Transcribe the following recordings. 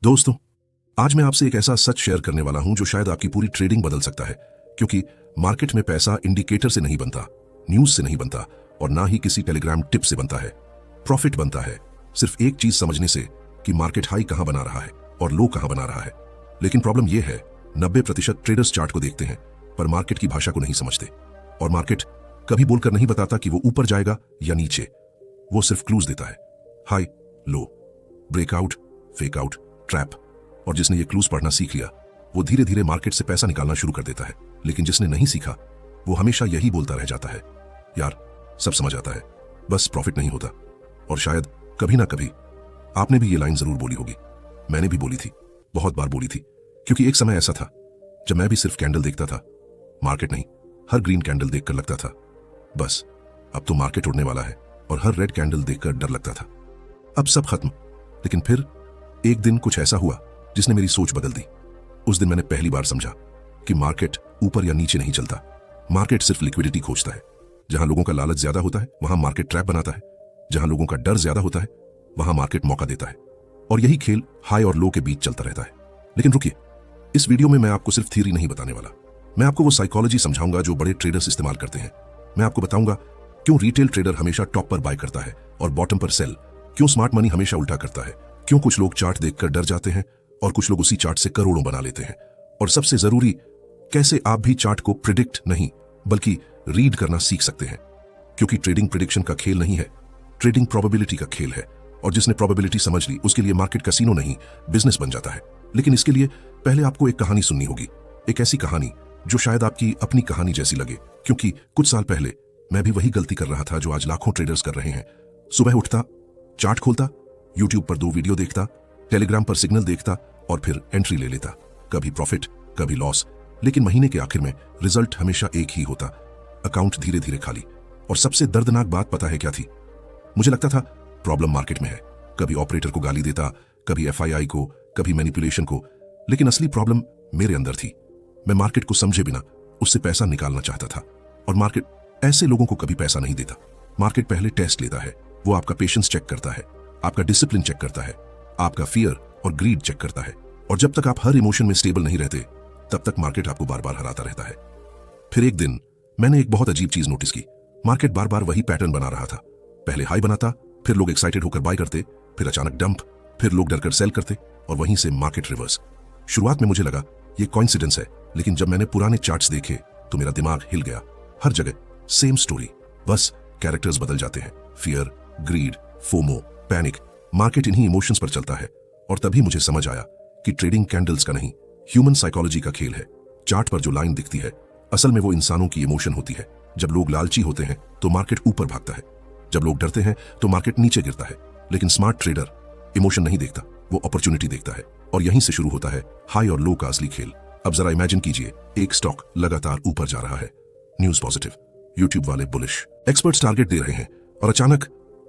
दोस्तों, आज मैं आपसे एक ऐसा सच शेयर करने वाला हूं जो शायद आपकी पूरी ट्रेडिंग बदल सकता है। क्योंकि मार्केट में पैसा इंडिकेटर से नहीं बनता, न्यूज से नहीं बनता और ना ही किसी टेलीग्राम टिप से बनता है। प्रॉफिट बनता है सिर्फ एक चीज समझने से कि मार्केट हाई कहां बना रहा है और लो कहां बना रहा है। लेकिन प्रॉब्लम यह है 90% ट्रेडर्स चार्ट को देखते हैं पर मार्केट की भाषा को नहीं समझते। और मार्केट कभी बोलकर नहीं बताता कि वो ऊपर जाएगा या नीचे। वो सिर्फ क्लूज देता है, हाई, लो, ब्रेकआउट, फेकआउट, ट्रैप। और जिसने ये क्लूज पढ़ना सीख लिया वो धीरे धीरे मार्केट से पैसा निकालना शुरू कर देता है। लेकिन जिसने नहीं सीखा वो हमेशा यही बोलता रह जाता है, यार सब समझ आता है, बस प्रॉफिट नहीं होता। और शायद कभी ना कभी आपने भी ये लाइन जरूर बोली होगी, मैंने भी बोली थी, बहुत बार बोली थी। क्योंकि एक समय ऐसा था जब मैं भी सिर्फ कैंडल देखता था, मार्केट नहीं। हर ग्रीन कैंडल देखकर लगता था बस अब तो मार्केट उड़ने वाला है, और हर रेड कैंडल देखकर डर लगता था अब सब खत्म। लेकिन फिर एक दिन कुछ ऐसा हुआ जिसने मेरी सोच बदल दी। उस दिन मैंने पहली बार समझा कि मार्केट ऊपर या नीचे नहीं चलता, मार्केट सिर्फ लिक्विडिटी खोजता है। जहां लोगों का लालच ज्यादा होता है वहां मार्केट ट्रैप बनाता है, जहां लोगों का डर ज्यादा होता है वहां मार्केट मौका देता है। और यही खेल हाई और लो के बीच चलता रहता है। लेकिन रुकिए, इस वीडियो में मैं आपको सिर्फ थ्योरी नहीं बताने वाला, मैं आपको वो साइकोलॉजी समझाऊंगा जो बड़े ट्रेडर्स इस्तेमाल करते हैं। मैं आपको बताऊंगा क्यों रिटेल ट्रेडर हमेशा टॉप पर बाय करता है और बॉटम पर सेल, क्यों स्मार्ट मनी हमेशा उल्टा करता है, क्यों कुछ लोग चार्ट देखकर डर जाते हैं और कुछ लोग उसी चार्ट से करोड़ों बना लेते हैं। और सबसे जरूरी, कैसे आप भी चार्ट को प्रिडिक्ट नहीं बल्कि रीड करना सीख सकते हैं। क्योंकि ट्रेडिंग प्रिडिक्शन का खेल नहीं है, ट्रेडिंग प्रोबेबिलिटी का खेल है। और जिसने प्रोबेबिलिटी समझ ली उसके लिए मार्केट कैसीनो नहीं, बिजनेस बन जाता है। लेकिन इसके लिए पहले आपको एक कहानी सुननी होगी, एक ऐसी कहानी जो शायद आपकी अपनी कहानी जैसी लगे। क्योंकि कुछ साल पहले मैं भी वही गलती कर रहा था जो आज लाखों ट्रेडर्स कर रहे हैं। सुबह उठता, चार्ट खोलता, यूट्यूब पर 2 वीडियो देखता, टेलीग्राम पर सिग्नल देखता और फिर एंट्री ले लेता। कभी प्रॉफिट, कभी लॉस, लेकिन महीने के आखिर में रिजल्ट हमेशा एक ही होता, अकाउंट धीरे धीरे खाली। और सबसे दर्दनाक बात पता है क्या थी? मुझे लगता था प्रॉब्लम मार्केट में है, कभी ऑपरेटर को गाली देता, कभी एफआईआई को, कभी मैनिपुलेशन को। लेकिन असली प्रॉब्लम मेरे अंदर थी। मैं मार्केट को समझे बिना उससे पैसा निकालना चाहता था। और मार्केट ऐसे लोगों को कभी पैसा नहीं देता। मार्केट पहले टेस्ट लेता है, वो आपका पेशेंस चेक करता है, आपका डिसिप्लिन चेक करता है, आपका फियर और ग्रीड चेक करता है। और जब तक आप हर इमोशन में स्टेबल नहीं रहते तब तक मार्केट आपको बार बार हराता रहता है। फिर एक दिन मैंने एक बहुत अजीब चीज नोटिस की, मार्केट बार बार वही पैटर्न बना रहा था। पहले हाई बनाता, फिर लोग एक्साइटेड होकर बाय करते, फिर अचानक डंप, फिर लोग डरकर सेल करते और वहीं से मार्केट रिवर्स। शुरुआत में मुझे लगा ये कोइंसिडेंस है, लेकिन जब मैंने पुराने चार्ट्स देखे तो मेरा दिमाग हिल गया। हर जगह सेम स्टोरी, बस कैरेक्टर्स बदल जाते हैं। Fear, greed, FOMO, panic, market इन्हीं इमोशंस पर चलता है। और तभी मुझे समझ आया कि ट्रेडिंग कैंडल्स का नहीं, ह्यूमन साइकोलॉजी का खेल है। चार्ट पर जो लाइन दिखती है असल में वो इंसानों की इमोशन होती है। जब लोग लालची होते हैं तो मार्केट ऊपर भागता है, जब लोग डरते हैं तो मार्केट नीचे गिरता है। लेकिन स्मार्ट ट्रेडर इमोशन नहीं देखता, वो अपॉर्चुनिटी देखता है। और यहीं से शुरू होता है हाई और लो का असली खेल। अब जरा इमेजिन कीजिए, एक स्टॉक लगातार ऊपर जा रहा है, न्यूज पॉजिटिव, यूट्यूब वाले बुलिश, एक्सपर्ट्स टारगेट दे रहे हैं, और अचानक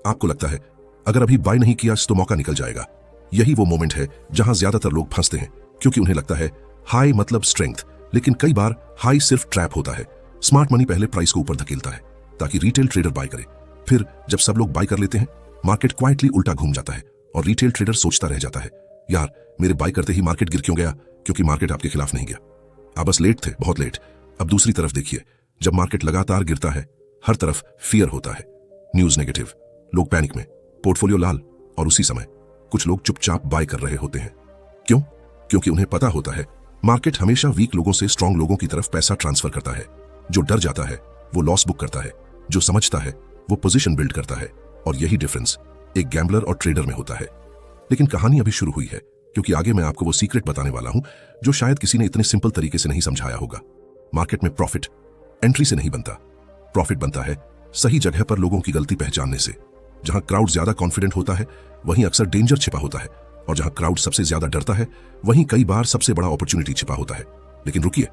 आपको लगता है अगर अभी बाय नहीं किया तो मौका निकल जाएगा। यही वो मोमेंट है जहां ज्यादातर लोग फंसते हैं, क्योंकि उन्हें लगता है हाई मतलब स्ट्रेंथ। लेकिन कई बार हाई सिर्फ ट्रैप होता है। स्मार्ट मनी पहले प्राइस को ऊपर धकेलता है ताकि रिटेल ट्रेडर बाय करे। फिर जब सब लोग बाय कर लेते हैं मार्केट क्वाइटली उल्टा घूम जाता है और रिटेल ट्रेडर सोचता रह जाता है, यार मेरे बाय करते ही मार्केट गिर क्यों गया? क्योंकि मार्केट आपके खिलाफ नहीं गया, आप बस लेट थे, बहुत लेट। अब दूसरी तरफ देखिए, जब मार्केट लगातार गिरता है हर तरफ फियर होता है, न्यूज नेगेटिव, लोग पैनिक में, पोर्टफोलियो लाल। और उसी समय कुछ लोग चुपचाप बाय कर रहे होते हैं। क्यों? क्योंकि उन्हें पता होता है मार्केट हमेशा वीक लोगों से स्ट्रांग लोगों की तरफ पैसा ट्रांसफर करता है। जो डर जाता है वो लॉस बुक करता है, जो समझता है वो पोजीशन बिल्ड करता है। और यही डिफरेंस एक गैम्बलर और ट्रेडर में होता है। लेकिन कहानी अभी शुरू हुई है, क्योंकि आगे मैं आपको वो सीक्रेट बताने वाला हूं जो शायद किसी ने इतने सिंपल तरीके से नहीं समझाया होगा। मार्केट में प्रॉफिट एंट्री से नहीं बनता, प्रॉफिट बनता है सही जगह पर लोगों की गलती पहचानने से। जहां क्राउड ज्यादा कॉन्फिडेंट होता है वहीं अक्सर डेंजर छिपा होता है, और जहां क्राउड सबसे ज्यादा डरता है वहीं कई बार सबसे बड़ा अपॉर्चुनिटी छिपा होता है। लेकिन रुकिए,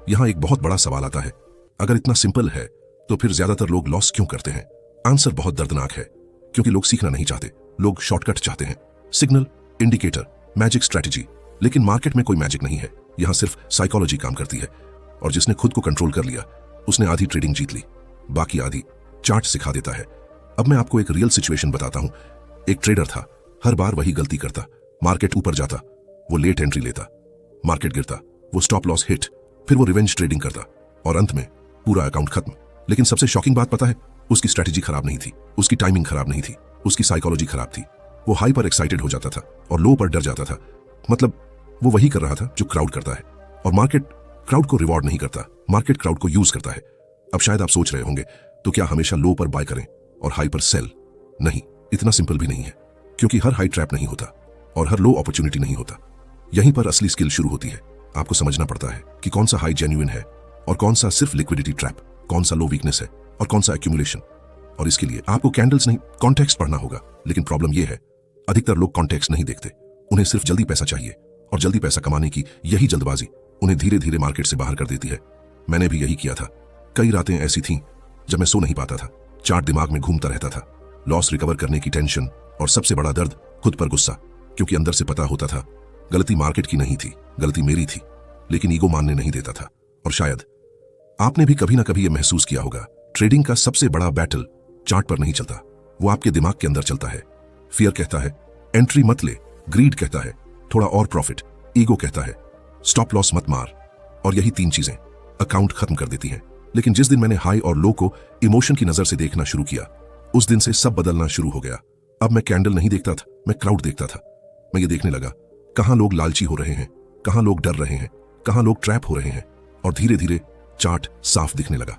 यहां एक बहुत बड़ा सवाल आता है, अगर इतना सिंपल है तो फिर ज्यादातर लोग लॉस क्यों करते हैं? आंसर बहुत दर्दनाक है, क्योंकि लोग सीखना नहीं चाहते, लोग शॉर्टकट चाहते हैं, सिग्नल, इंडिकेटर, मैजिक स्ट्रैटेजी। लेकिन मार्केट में कोई मैजिक नहीं है, यहां सिर्फ साइकोलॉजी काम करती है। और जिसने खुद को कंट्रोल कर लिया उसने आधी ट्रेडिंग जीत ली, बाकी आधी चार्ट सिखा देता है। अब मैं आपको एक रियल सिचुएशन बताता हूं। एक ट्रेडर था, हर बार वही गलती करता, मार्केट ऊपर जाता, वो लेट एंट्री लेता, मार्केट गिरता, वो स्टॉप लॉस हिट, फिर वो रिवेंज ट्रेडिंग करता और अंत में पूरा अकाउंट खत्म। लेकिन सबसे शॉकिंग बात पता है, उसकी स्ट्रैटेजी खराब नहीं थी, उसकी टाइमिंग खराब नहीं थी, उसकी साइकोलॉजी खराब थी। वो हाई पर एक्साइटेड हो जाता था और लो पर डर जाता था। मतलब वो वही कर रहा था जो क्राउड करता है, और मार्केट क्राउड को रिवॉर्ड नहीं करता, मार्केट क्राउड को यूज करता है। अब शायद आप सोच रहे होंगे, तो क्या हमेशा लो पर बाय करें और हाई पर सेल? नहीं, इतना सिंपल भी नहीं है, क्योंकि हर हाई ट्रैप नहीं होता और हर लो अपॉर्चुनिटी नहीं होता। यहीं पर असली स्किल शुरू होती है। आपको समझना पड़ता है कि कौन सा हाई जेन्युइन है और कौन सा सिर्फ लिक्विडिटी ट्रैप, कौन सा लो वीकनेस है और कौन सा एक्यूमुलेशन। और इसके लिए आपको कैंडल्स नहीं, कॉन्टेक्स्ट पढ़ना होगा। लेकिन प्रॉब्लम यह है, अधिकतर लोग कॉन्टेक्स्ट नहीं देखते। उन्हें सिर्फ जल्दी पैसा चाहिए, और जल्दी पैसा कमाने की यही जल्दबाजी उन्हें धीरे धीरे मार्केट से बाहर कर देती है। मैंने भी यही किया था। कई रातें ऐसी थीं जब मैं सो नहीं पाता था, चार्ट दिमाग में घूमता रहता था, लॉस रिकवर करने की टेंशन, और सबसे बड़ा दर्द खुद पर गुस्सा, क्योंकि अंदर से पता होता था गलती मार्केट की नहीं थी, गलती मेरी थी, लेकिन ईगो मानने नहीं देता था। और शायद आपने भी कभी ना कभी यह महसूस किया होगा, ट्रेडिंग का सबसे बड़ा बैटल चार्ट पर नहीं चलता, वो आपके दिमाग के अंदर चलता है। फियर कहता है एंट्री मत ले, ग्रीड कहता है थोड़ा और प्रॉफिट, ईगो कहता है स्टॉप लॉस मत मार। और यही तीन चीजें अकाउंट खत्म कर देती हैं। लेकिन जिस दिन मैंने हाई और लो को इमोशन की नजर से देखना शुरू किया, उस दिन से सब बदलना शुरू हो गया। अब मैं कैंडल नहीं देखता था, मैं क्राउड देखता था। मैं ये देखने लगा कहां लोग लालची हो रहे हैं, कहां लोग डर रहे हैं, कहां लोग ट्रैप हो रहे हैं, और धीरे धीरे चार्ट साफ दिखने लगा।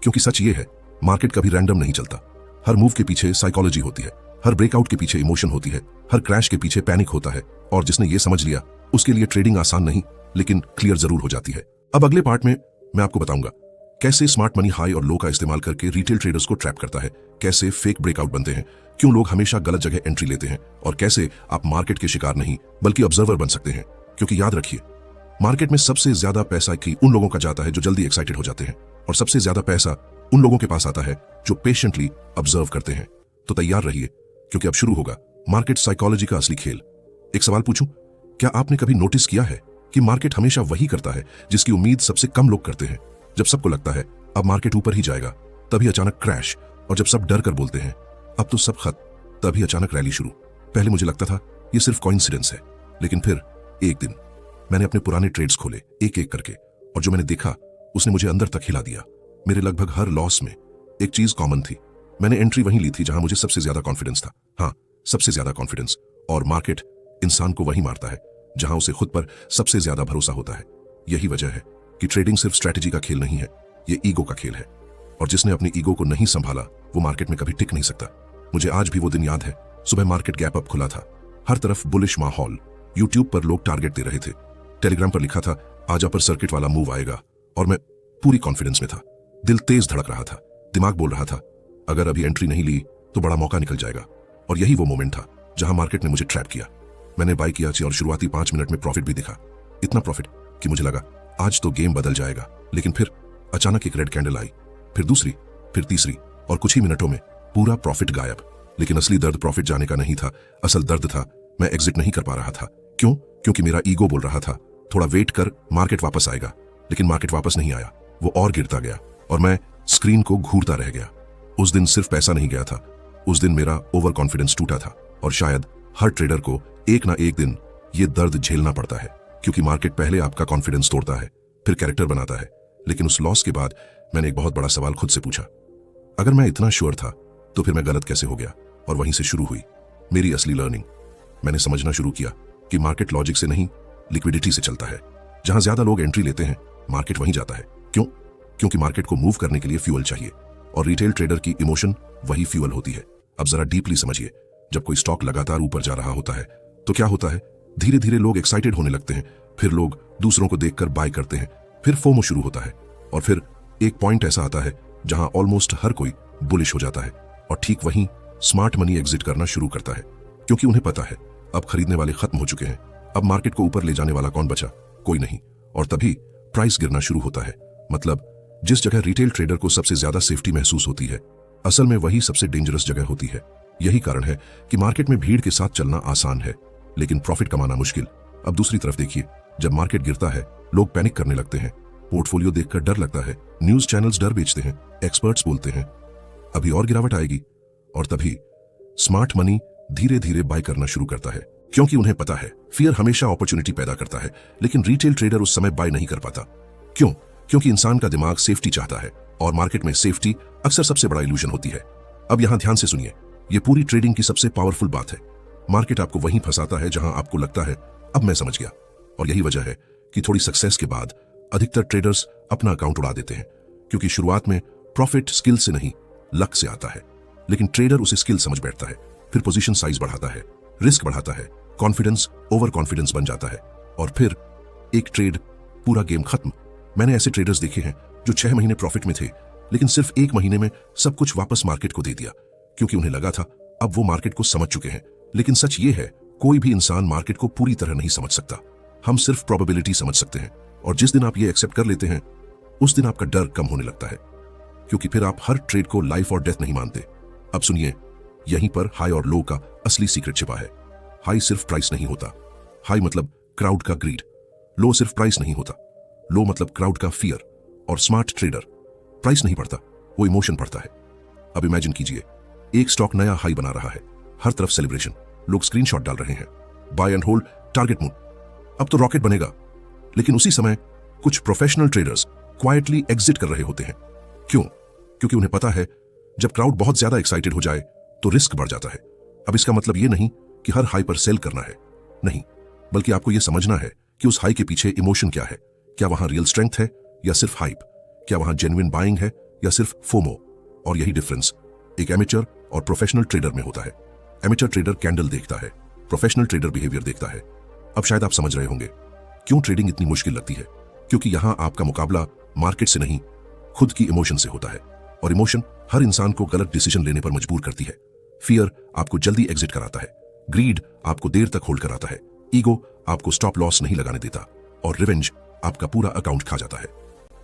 क्योंकि सच ये है, मार्केट कभी रैंडम नहीं चलता। हर मूव के पीछे साइकोलॉजी होती है, हर ब्रेकआउट के पीछे इमोशन होती है, हर क्रैश के पीछे पैनिक होता है। और जिसने ये समझ लिया, उसके लिए ट्रेडिंग आसान नहीं, लेकिन क्लियर जरूर हो जाती है। अब अगले पार्ट में मैं आपको बताऊंगा कैसे स्मार्ट मनी हाई और लो का इस्तेमाल करके रिटेल ट्रेडर्स को ट्रैप करता है, कैसे फेक ब्रेकआउट बनते हैं, क्यों लोग हमेशा गलत जगह एंट्री लेते हैं, और कैसे आप मार्केट के शिकार नहीं बल्कि ऑब्जर्वर बन सकते हैं। क्योंकि याद रखिए, मार्केट में सबसे ज्यादा पैसा की उन लोगों का जाता है जो जल्दी एक्साइटेड हो जाते हैं, और सबसे ज्यादा पैसा उन लोगों के पास आता है जो पेशेंटली ऑब्जर्व करते हैं। तो तैयार रहिए, क्योंकि अब शुरू होगा मार्केट साइकोलॉजी का असली खेल। एक सवाल पूछूं, क्या आपने कभी नोटिस किया है कि मार्केट हमेशा वही करता है जिसकी उम्मीद सबसे कम लोग करते हैं? जब सबको लगता है अब मार्केट ऊपर ही जाएगा, तभी अचानक क्रैश, और जब सब डर कर बोलते हैं अब तो सब खत्म, तभी अचानक रैली शुरू। पहले मुझे लगता था ये सिर्फ कोइंसिडेंस है, लेकिन फिर एक दिन मैंने अपने पुराने ट्रेड्स खोले एक एक करके, और जो मैंने देखा उसने मुझे अंदर तक हिला दिया। मेरे लगभग हर लॉस में एक चीज कॉमन थी, मैंने एंट्री वहीं ली थी जहां मुझे सबसे ज्यादा कॉन्फिडेंस था। हाँ, सबसे ज्यादा कॉन्फिडेंस। और मार्केट इंसान को वहीं मारता है जहां उसे खुद पर सबसे ज्यादा भरोसा होता है। यही वजह है कि ट्रेडिंग सिर्फ स्ट्रैटेजी का खेल नहीं है, ये ईगो का खेल है, और जिसने अपनी ईगो को नहीं संभाला वो मार्केट में कभी टिक नहीं सकता। मुझे आज भी वो दिन याद है, सुबह मार्केट गैप अप खुला था, हर तरफ बुलिश माहौल, यूट्यूब पर लोग टारगेट दे रहे थे, टेलीग्राम पर लिखा था आज अपर सर्किट वाला मूव आएगा, और मैं पूरी कॉन्फिडेंस में था। दिल तेज धड़क रहा था, दिमाग बोल रहा था अगर अभी एंट्री नहीं ली तो बड़ा मौका निकल जाएगा। और यही वो मोमेंट था जहां मार्केट ने मुझे ट्रैप किया। मैंने बाय किया और शुरुआती 5 मिनट में प्रॉफिट भी दिखा, इतना प्रॉफिट कि मुझे लगा आज तो गेम बदल जाएगा। लेकिन फिर अचानक एक रेड कैंडल आई, फिर दूसरी, फिर तीसरी, और कुछ ही मिनटों में पूरा प्रॉफिट गायब। लेकिन असली दर्द प्रॉफिट जाने का नहीं था, असल दर्द था मैं एग्जिट नहीं कर पा रहा था। क्यों? क्योंकि मेरा ईगो बोल रहा था थोड़ा वेट कर, मार्केट वापस आएगा। लेकिन मार्केट वापस नहीं आया, वो और गिरता गया, और मैं स्क्रीन को घूरता रह गया। उस दिन सिर्फ पैसा नहीं गया था, उस दिन मेरा ओवर कॉन्फिडेंस टूटा था। और शायद हर ट्रेडर को एक ना एक दिन ये दर्द झेलना पड़ता है, क्योंकि मार्केट पहले आपका कॉन्फिडेंस तोड़ता है, फिर कैरेक्टर बनाता है। लेकिन उस लॉस के बाद मैंने एक बहुत बड़ा सवाल खुद से पूछा, अगर मैं इतना श्योर था तो फिर मैं गलत कैसे हो गया? और वहीं से शुरू हुई मेरी असली लर्निंग। मैंने समझना शुरू किया कि मार्केट लॉजिक से नहीं, लिक्विडिटी से चलता है। जहां ज्यादा लोग एंट्री लेते हैं, मार्केट वहीं जाता है। क्यों? क्योंकि मार्केट को मूव करने के लिए फ्यूल चाहिए, और रिटेल ट्रेडर की इमोशन वही फ्यूल होती है। अब जरा डीपली समझिए, जब कोई स्टॉक लगातार ऊपर जा रहा होता है तो क्या होता है? धीरे धीरे लोग एक्साइटेड होने लगते हैं, फिर लोग दूसरों को देखकर बाय करते हैं, फिर फोमो शुरू होता है, और फिर एक पॉइंट ऐसा आता है जहां ऑलमोस्ट हर कोई बुलिश हो जाता है। और ठीक वहीं स्मार्ट मनी एग्जिट करना शुरू करता है, क्योंकि उन्हें पता है अब खरीदने वाले खत्म हो चुके हैं, अब मार्केट को ऊपर ले जाने वाला कौन बचा? कोई नहीं। और तभी प्राइस गिरना शुरू होता है। मतलब जिस जगह रिटेल ट्रेडर को सबसे ज्यादा सेफ्टी महसूस होती है, असल में वही सबसे डेंजरस जगह होती है। यही कारण है कि मार्केट में भीड़ के साथ चलना आसान है, लेकिन प्रॉफिट कमाना मुश्किल। अब दूसरी तरफ देखिए, जब मार्केट गिरता है लोग पैनिक करने लगते हैं, पोर्टफोलियो देखकर डर लगता है, न्यूज चैनल्स डर बेचते हैं, एक्सपर्ट्स बोलते हैं अभी और गिरावट आएगी, और तभी स्मार्ट मनी धीरे धीरे बाय करना शुरू करता है। क्योंकि उन्हें पता है फियर हमेशा अपॉर्चुनिटी पैदा करता है, लेकिन रिटेल ट्रेडर उस समय बाय नहीं कर पाता। क्यों? क्योंकि इंसान का दिमाग सेफ्टी चाहता है और मार्केट में सेफ्टी अक्सर सबसे बड़ा इल्यूजन होती है। अब यहां ध्यान से सुनिए, यह पूरी ट्रेडिंग की सबसे पावरफुल बात है। मार्केट आपको वहीं फंसाता है जहां आपको लगता है अब मैं समझ गया, और यही वजह है कि थोड़ी सक्सेस के बाद अधिकतर ट्रेडर्स अपना अकाउंट उड़ा देते हैं, क्योंकि शुरुआत में प्रॉफिट स्किल से नहीं लक से आता है। लेकिन ट्रेडर उसे स्किल समझ बैठता है, फिर पोजीशन साइज बढ़ाता है, रिस्क बढ़ाता है, कॉन्फिडेंस ओवर कॉन्फिडेंस बन जाता है, और फिर एक ट्रेड पूरा गेम खत्म। मैंने ऐसे ट्रेडर्स देखे हैं जो 6 महीने प्रॉफिट में थे, लेकिन सिर्फ 1 महीने में सब कुछ वापस मार्केट को दे दिया, क्योंकि उन्हें लगा था अब वो मार्केट को समझ चुके हैं। लेकिन सच ये है, कोई भी इंसान मार्केट को पूरी तरह नहीं समझ सकता। हम सिर्फ प्रोबेबिलिटी समझ सकते हैं, और जिस दिन आप ये एक्सेप्ट कर लेते हैं उस दिन आपका डर कम होने लगता है, क्योंकि फिर आप हर ट्रेड को लाइफ और डेथ नहीं मानते। अब सुनिए, यहीं पर हाई और लो का असली सीक्रेट छिपा है। हाई सिर्फ प्राइस नहीं होता, हाई मतलब क्राउड का ग्रीड। लो सिर्फ प्राइस नहीं होता, लो मतलब क्राउड का फियर। और स्मार्ट ट्रेडर प्राइस नहीं पढ़ता, वो इमोशन पढ़ता है। अब इमेजिन कीजिए, एक स्टॉक नया हाई बना रहा है, हर तरफ सेलिब्रेशन, लोग स्क्रीनशॉट डाल रहे हैं, buy and hold, target move, अब तो रॉकेट बनेगा। लेकिन उसी समय कुछ प्रोफेशनल ट्रेडर्स क्वाइटली एग्जिट कर रहे होते हैं। क्यों? क्योंकि उन्हें पता है जब क्राउड बहुत ज्यादा एक्साइटेड हो जाए तो रिस्क बढ़ जाता है। अब इसका मतलब यह नहीं कि हर हाई पर सेल करना है, नहीं, बल्कि आपको यह समझना है कि उस हाई के पीछे इमोशन क्या है। क्या वहां रियल स्ट्रेंथ है या सिर्फ हाइप? क्या वहां जेन्युइन बाइंग है या सिर्फ फोमो? और यही डिफरेंस एक एमेचर और प्रोफेशनल ट्रेडर में होता है। एमेचर ट्रेडर कैंडल देखता है, प्रोफेशनल ट्रेडर बिहेवियर देखता है। अब शायद आप समझ रहे होंगे क्यों ट्रेडिंग इतनी मुश्किल लगती है, क्योंकि यहां आपका मुकाबला मार्केट से नहीं, खुद की इमोशन से होता है। और इमोशन हर इंसान को गलत डिसीजन लेने पर मजबूर करती है। फियर आपको जल्दी एग्जिट कराता है, ग्रीड आपको देर तक होल्ड कराता है, ईगो आपको स्टॉप लॉस नहीं लगाने देता, और रिवेंज आपका पूरा अकाउंट खा जाता है।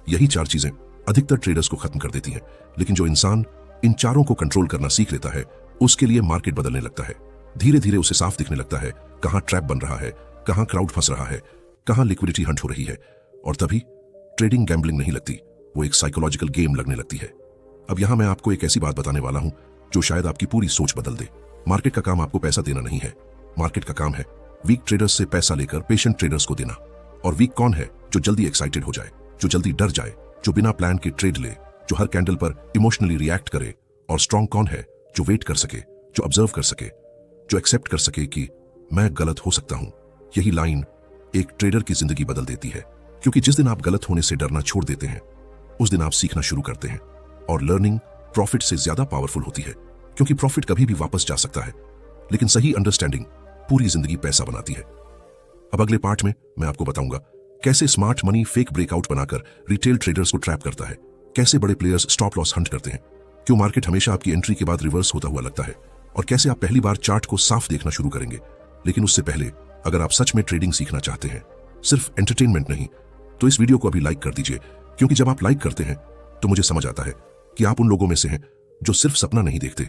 यही 4 चीजें अधिकतर ट्रेडर्स को खत्म कर देती हैं। लेकिन जो इंसान इन चारों को कंट्रोल करना सीख लेता है, उसके लिए मार्केट बदलने लगता है। धीरे धीरे उसे साफ दिखने लगता है कहां ट्रैप बन रहा है, कहां क्राउड फंस रहा है, कहां लिक्विडिटी हंट हो रही है। और तभी ट्रेडिंग गैम्बलिंग नहीं लगती, वो एक साइकोलॉजिकल गेम लगने लगती है। अब यहां मैं आपको एक ऐसी बात बताने वाला हूं जो शायद आपकी पूरी सोच बदल दे। मार्केट का काम आपको पैसा देना नहीं है, मार्केट का काम है वीक ट्रेडर्स से पैसा लेकर पेशेंट ट्रेडर्स को देना। और वीक कौन है? जो जल्दी एक्साइटेड हो जाए, जो जल्दी डर जाए, जो बिना प्लान के ट्रेड ले, जो हर कैंडल पर इमोशनली रिएक्ट करे। और स्ट्रांग कौन है? जो वेट कर सके, जो ऑब्जर्व कर सके, जो एक्सेप्ट कर सके कि मैं गलत हो सकता हूं। यही लाइन एक ट्रेडर की जिंदगी बदल देती है, क्योंकि जिस दिन आप गलत होने से डरना छोड़ देते हैं उस दिन आप सीखना शुरू करते हैं। और लर्निंग प्रॉफिट से ज्यादा पावरफुल होती है, क्योंकि प्रॉफिट कभी भी वापस जा सकता है, लेकिन सही अंडरस्टैंडिंग पूरी जिंदगी पैसा बनाती है। अब अगले पार्ट में मैं आपको बताऊंगा कैसे स्मार्ट मनी फेक ब्रेकआउट बनाकर रिटेल ट्रेडर्स को ट्रैप करता है, कैसे बड़े प्लेयर्स स्टॉप लॉस हंट करते हैं, क्यों मार्केट हमेशा आपकी एंट्री के बाद रिवर्स होता हुआ लगता है, और कैसे आप पहली बार चार्ट को साफ देखना शुरू करेंगे। लेकिन उससे पहले अगर आप सच में ट्रेडिंग सीखना चाहते हैं, सिर्फ एंटरटेनमेंट नहीं, तो इस वीडियो को अभी लाइक कर दीजिए, क्योंकि जब आप लाइक करते हैं तो मुझे समझ आता है कि आप उन लोगों में से हैं जो सिर्फ सपना नहीं देखते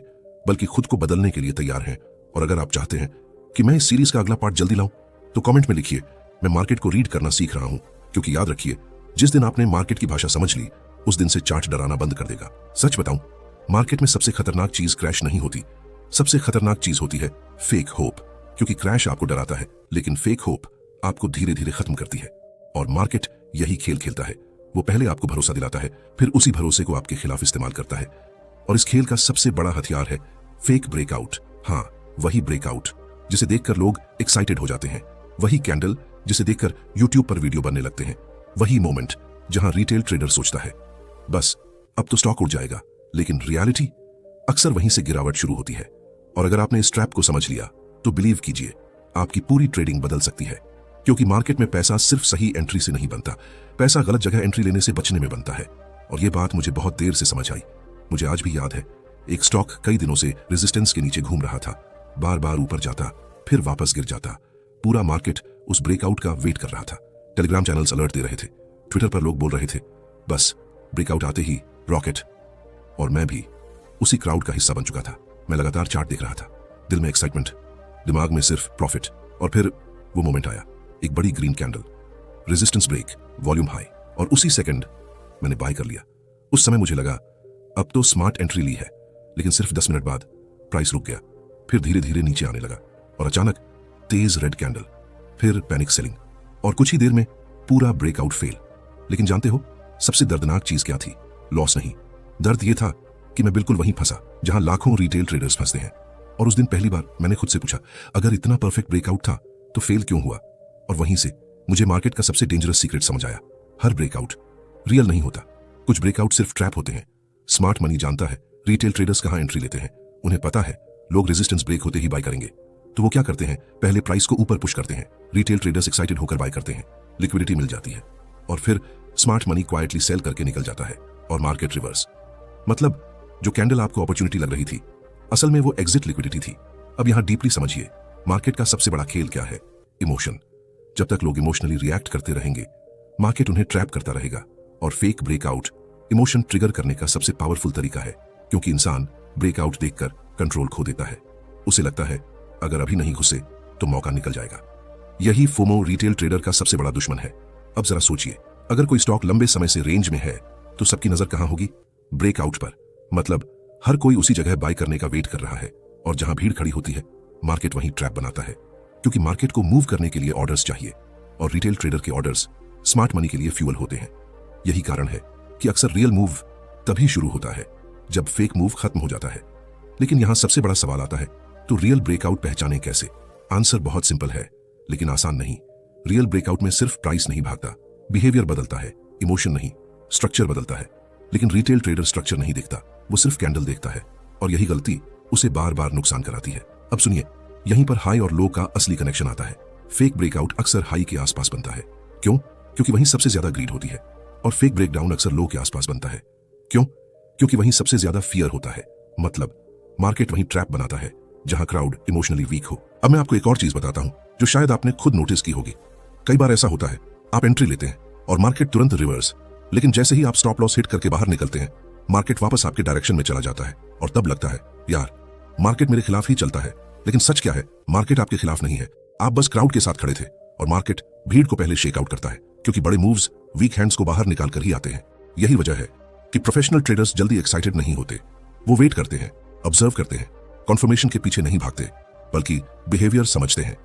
बल्कि खुद को बदलने के लिए तैयार हैं। और अगर आप चाहते हैं कि मैं इस सीरीज का अगला पार्ट जल्दी लाऊं, तो कमेंट में लिखिए मैं मार्केट को रीड करना सीख रहा हूं, क्योंकि याद रखिए जिस दिन आपने मार्केट की भाषा समझ ली उस दिन से चार्ट डराना बंद कर देगा। सच बताऊं, मार्केट में सबसे खतरनाक चीज क्रैश नहीं होती, सबसे खतरनाक चीज होती है फेक होप। क्योंकि क्रैश आपको डराता है, लेकिन फेक होप आपको धीरे धीरे खत्म करती है। और मार्केट यही खेल खेलता है, वो पहले आपको भरोसा दिलाता है, फिर उसी भरोसे को आपके खिलाफ इस्तेमाल करता है। और इस खेल का सबसे बड़ा हथियार है फेक ब्रेकआउट। हाँ, वही ब्रेकआउट जिसे देखकर लोग एक्साइटेड हो जाते हैं, वही कैंडल जिसे देखकर यूट्यूब पर वीडियो बनने लगते हैं, वही मोमेंट जहां रिटेल ट्रेडर सोचता है बस अब तो स्टॉक उड़ जाएगा, लेकिन रियलिटी अक्सर वहीं से गिरावट शुरू होती है। और अगर आपने इस ट्रैप को समझ लिया तो बिलीव कीजिए आपकी पूरी ट्रेडिंग बदल सकती है, क्योंकि मार्केट में पैसा सिर्फ सही एंट्री से नहीं बनता, पैसा गलत जगह एंट्री लेने से बचने में बनता है। और यह बात मुझे बहुत देर से समझ आई। मुझे आज भी याद है, एक स्टॉक कई दिनों से रेजिस्टेंस के नीचे घूम रहा था, बार बार ऊपर जाता फिर वापस गिर जाता। पूरा मार्केट उस ब्रेकआउट का वेट कर रहा था। टेलीग्राम चैनल्स अलर्ट दे रहे थे, ट्विटर पर लोग बोल रहे थे बस ब्रेकआउट आते ही रॉकेट। और मैं भी उसी क्राउड का हिस्सा बन चुका था। मैं लगातार चार्ट देख रहा था, दिल में एक्साइटमेंट, दिमाग में सिर्फ प्रॉफिट। और फिर वो मोमेंट आया, एक बड़ी green candle, resistance break, volume high, और उसी सेकंड मैंने बाय कर लिया। उस समय मुझे लगा अब तो स्मार्ट एंट्री ली है, लेकिन सिर्फ 10 मिनट बाद प्राइस रुक गया, फिर धीरे धीरे नीचे आने लगा और अचानक तेज रेड कैंडल, फिर पैनिक सेलिंग और कुछ ही देर में पूरा ब्रेकआउट फेल। लेकिन जानते हो सबसे दर्दनाक चीज क्या थी? लॉस नहीं, दर्द यह था कि मैं बिल्कुल वहीं फंसा जहां लाखों रिटेल ट्रेडर्स फंसते हैं। और उस दिन पहली बार मैंने खुद से पूछा, अगर इतना परफेक्ट ब्रेकआउट था तो फेल क्यों हुआ? और वहीं से मुझे मार्केट का सबसे डेंजरस सीक्रेट समझ आया। हर ब्रेकआउट रियल नहीं होता, कुछ ब्रेकआउट सिर्फ ट्रैप होते हैं। स्मार्ट मनी जानता है रिटेल ट्रेडर्स कहां एंट्री लेते हैं। उन्हें पता है लोग रेजिस्टेंस ब्रेक होते ही बाय करेंगे, तो वो क्या करते हैं, पहले प्राइस को ऊपर पुश करते हैं। रिटेल ट्रेडर्स एक्साइटेड होकर बाय करते हैं, लिक्विडिटी मिल जाती है और फिर स्मार्ट मनी क्वाइटली सेल करके निकल जाता है और मार्केट रिवर्स। मतलब जो कैंडल आपको अपॉर्चुनिटी लग रही थी, असल में वो एग्जिट लिक्विडिटी थी। अब यहां डीपली समझिए मार्केट का सबसे बड़ा खेल क्या है? इमोशन। जब तक लोग इमोशनली रिएक्ट करते रहेंगे, मार्केट उन्हें ट्रैप करता रहेगा। और फेक ब्रेकआउट इमोशन ट्रिगर करने का सबसे पावरफुल तरीका है, क्योंकि इंसान ब्रेकआउट देखकर कंट्रोल खो देता है। उसे लगता है अगर अभी नहीं घुसे तो मौका निकल जाएगा। यही फोमो रिटेल ट्रेडर का सबसे बड़ा दुश्मन है। अब जरा सोचिए, अगर कोई स्टॉक लंबे समय से रेंज में है तो सबकी नजर कहां होगी? ब्रेकआउट पर। मतलब हर कोई उसी जगह बाय करने का वेट कर रहा है और जहां भीड़ खड़ी होती है मार्केट वहीं ट्रैप बनाता है, क्योंकि मार्केट को मूव करने के लिए ऑर्डर्स चाहिए और रिटेल ट्रेडर के ऑर्डर्स स्मार्ट मनी के लिए फ्यूल होते हैं। यही कारण है कि अक्सर रियल मूव तभी शुरू होता है जब फेक मूव खत्म हो जाता है। लेकिन यहां सबसे बड़ा सवाल आता है, तो रियल ब्रेकआउट पहचाने कैसे? आंसर बहुत सिंपल है लेकिन आसान नहीं। रियल ब्रेकआउट में सिर्फ प्राइस नहीं भागता, बिहेवियर बदलता है, इमोशन नहीं, स्ट्रक्चर बदलता है। लेकिन रिटेल ट्रेडर स्ट्रक्चर नहीं देखता, वो सिर्फ कैंडल देखता है और यही गलती उसे बार बार नुकसान कराती है। अब सुनिए, यहीं पर हाई और लो का असली कनेक्शन आता है। फेक ब्रेकआउट अक्सर हाई के आसपास बनता है। क्यों? क्योंकि वहीं सबसे ज्यादा ग्रीड होती है। और फेक ब्रेकडाउन अक्सर लो के आसपास बनता है। क्यों? क्योंकि वहीं सबसे ज्यादा फियर होता है। मतलब मार्केट वहीं ट्रैप बनाता है जहां क्राउड इमोशनली वीक हो। अब मैं आपको एक और चीज बताता हूं जो शायद आपने खुद नोटिस की होगी। कई बार ऐसा होता है, आप एंट्री लेते हैं और मार्केट तुरंत रिवर्स, लेकिन जैसे ही आप स्टॉप लॉस हिट करके बाहर निकलते हैं, मार्केट वापस आपके डायरेक्शन में चला जाता है और तब लगता है यार मार्केट मेरे खिलाफ ही चलता है। लेकिन सच क्या है? मार्केट आपके खिलाफ नहीं है, आप बस क्राउड के साथ खड़े थे और मार्केट भीड़ को पहले शेक आउट करता है, क्योंकि बड़े मूव्स वीक हैंड्स को बाहर निकाल कर ही आते हैं। यही वजह है कि प्रोफेशनल ट्रेडर्स जल्दी एक्साइटेड नहीं होते। वो वेट करते हैं, ऑब्जर्व करते हैं, कॉन्फर्मेशन के पीछे नहीं भागते, बल्कि बिहेवियर समझते हैं।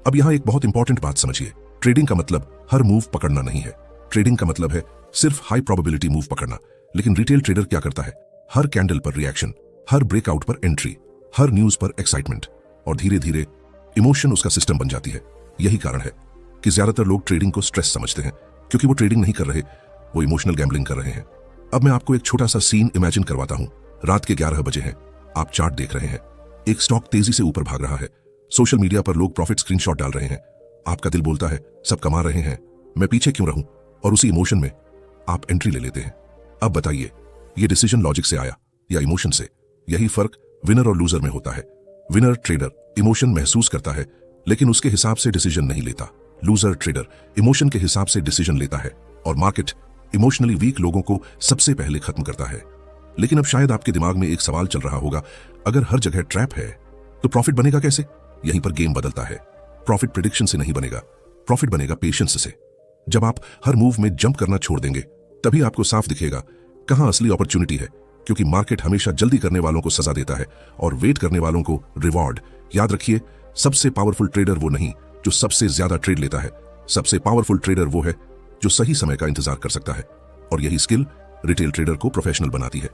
अब यहां एक बहुत इंपॉर्टेंट बात समझिए, ट्रेडिंग का मतलब हर मूव पकड़ना नहीं है। ट्रेडिंग का मतलब है सिर्फ हाई प्रोबेबिलिटी मूव पकड़ना। लेकिन रिटेल ट्रेडर क्या करता है? हर कैंडल पर रिएक्शन, हर ब्रेकआउट पर एंट्री, हर न्यूज पर एक्साइटमेंट, और धीरे धीरे इमोशन उसका सिस्टम बन जाती है। यही कारण है कि ज्यादातर लोग ट्रेडिंग को स्ट्रेस समझते हैं, क्योंकि वो ट्रेडिंग नहीं कर रहे, वो इमोशनल गैम्बलिंग कर रहे हैं। अब मैं आपको एक छोटा सा सीन इमेजिन करवाता हूं। रात के 11 बजे हैं, आप चार्ट देख रहे हैं, एक स्टॉक तेजी से ऊपर भाग रहा है। सोशल मीडिया पर लोग प्रॉफिट स्क्रीनशॉट डाल रहे हैं। आपका दिल बोलता है सब कमा रहे हैं, मैं पीछे क्यों रहूं? और उसी इमोशन में आप एंट्री ले लेते हैं। अब बताइए, ये डिसीजन लॉजिक से आया या इमोशन से? यही फर्क विनर और लूजर में होता है। विनर ट्रेडर इमोशन महसूस करता है लेकिन उसके हिसाब से डिसीजन नहीं लेता। लूजर ट्रेडर इमोशन के हिसाब से डिसीजन लेता है और मार्केट इमोशनली वीक लोगों को सबसे पहले खत्म करता है। लेकिन अब शायद आपके दिमाग में एक सवाल चल रहा होगा, अगर हर जगह ट्रैप है तो प्रॉफिट बनेगा कैसे? यहीं पर गेम बदलता है। प्रॉफिट प्रेडिक्शन से नहीं बनेगा, प्रॉफिट बनेगा पेशेंस से। जब आप हर मूव में जंप करना छोड़ देंगे, तभी आपको साफ दिखेगा कहां असली अपॉर्चुनिटी है, क्योंकि मार्केट हमेशा जल्दी करने वालों को सजा देता है और वेट करने वालों को रिवॉर्ड। याद रखिए, सबसे पावरफुल ट्रेडर वो नहीं जो सबसे ज्यादा ट्रेड लेता है, सबसे पावरफुल ट्रेडर वो है जो सही समय का इंतजार कर सकता है। और यही स्किल रिटेल ट्रेडर को प्रोफेशनल बनाती है।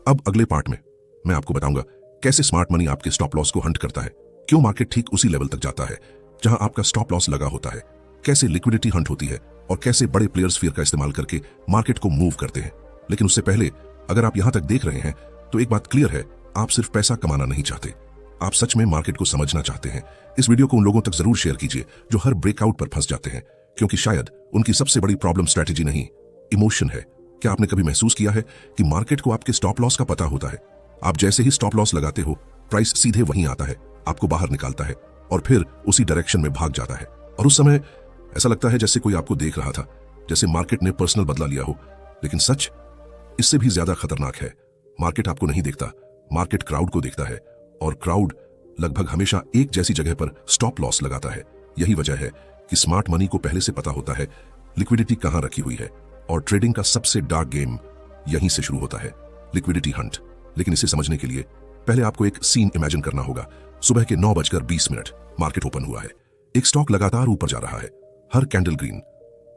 अब अगले पार्ट में मैं आपको बताऊंगा कैसे स्मार्ट मनी आपके स्टॉप लॉस को हंट करता है, क्यों मार्केट ठीक उसी लेवल तक जाता है जहां आपका स्टॉप लॉस लगा होता है, कैसे लिक्विडिटी हंट होती है और कैसे बड़े प्लेयर्स फियर का इस्तेमाल करके मार्केट को मूव करते हैं। लेकिन उससे पहले अगर आप यहां तक देख रहे हैं तो एक बात क्लियर है, आप सिर्फ पैसा कमाना नहीं चाहते, आप सच में मार्केट को समझना चाहते हैं। इस वीडियो को उन लोगों तक जरूर शेयर कीजिए जो हर ब्रेकआउट पर फंस जाते हैं, क्योंकि शायद उनकी सबसे बड़ी प्रॉब्लम स्ट्रैटेजी नहीं, इमोशन है। क्या आपने कभी महसूस किया है कि मार्केट को आपके स्टॉप लॉस का पता होता है? आप जैसे ही स्टॉप लॉस लगाते हो, प्राइस सीधे वहीं आता है, आपको बाहर निकालता है और फिर उसी डायरेक्शन में भाग जाता है। और उस समय ऐसा लगता है जैसे कोई आपको देख रहा था, जैसे मार्केट ने पर्सनल बदला लिया हो। लेकिन सच इससे भी ज्यादा खतरनाक है। मार्केट आपको नहीं देखता, मार्केट क्राउड को देखता है और क्राउड लगभग हमेशा एक जैसी जगह पर स्टॉप लॉस लगाता है। यही वजह है कि स्मार्ट मनी को पहले से पता होता है लिक्विडिटी कहां रखी हुई है, और ट्रेडिंग का सबसे डार्क गेम यहीं से शुरू होता है, लिक्विडिटी हंट। लेकिन इसे समझने के लिए पहले आपको एक सीन इमेजिन करना होगा। सुबह के 9:20 मार्केट ओपन हुआ है। एक स्टॉक लगातार ऊपर जा रहा है, हर कैंडल ग्रीन।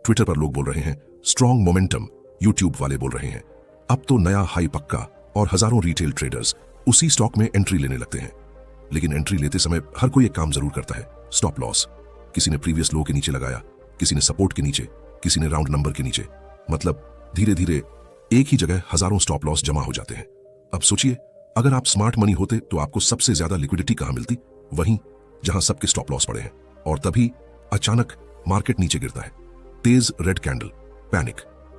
ट्विटर पर लोग बोल रहे हैं स्ट्रॉन्ग मोमेंटम, यूट्यूब वाले बोल रहे हैं अब तो नया हाई पक्का, और हजारों रिटेल ट्रेडर्स उसी स्टॉक में एंट्री लेने लगते हैं। लेकिन एंट्री लेते समय हर कोई एक काम जरूर करता है, स्टॉप लॉस। किसी ने प्रीवियस लो के नीचे लगाया, किसी ने सपोर्ट के नीचे, किसी ने राउंड नंबर के नीचे। मतलब धीरे धीरे एक ही जगह हजारों स्टॉप लॉस जमा हो जाते हैं। अब सोचिए, अगर आप स्मार्ट मनी होते तो आपको सबसे ज्यादा लिक्विडिटी कहां मिलती? वहीं जहां सबके स्टॉप लॉस पड़े हैं। और तभी अचानक मार्केट नीचे गिरता है, तेज red candle, panic,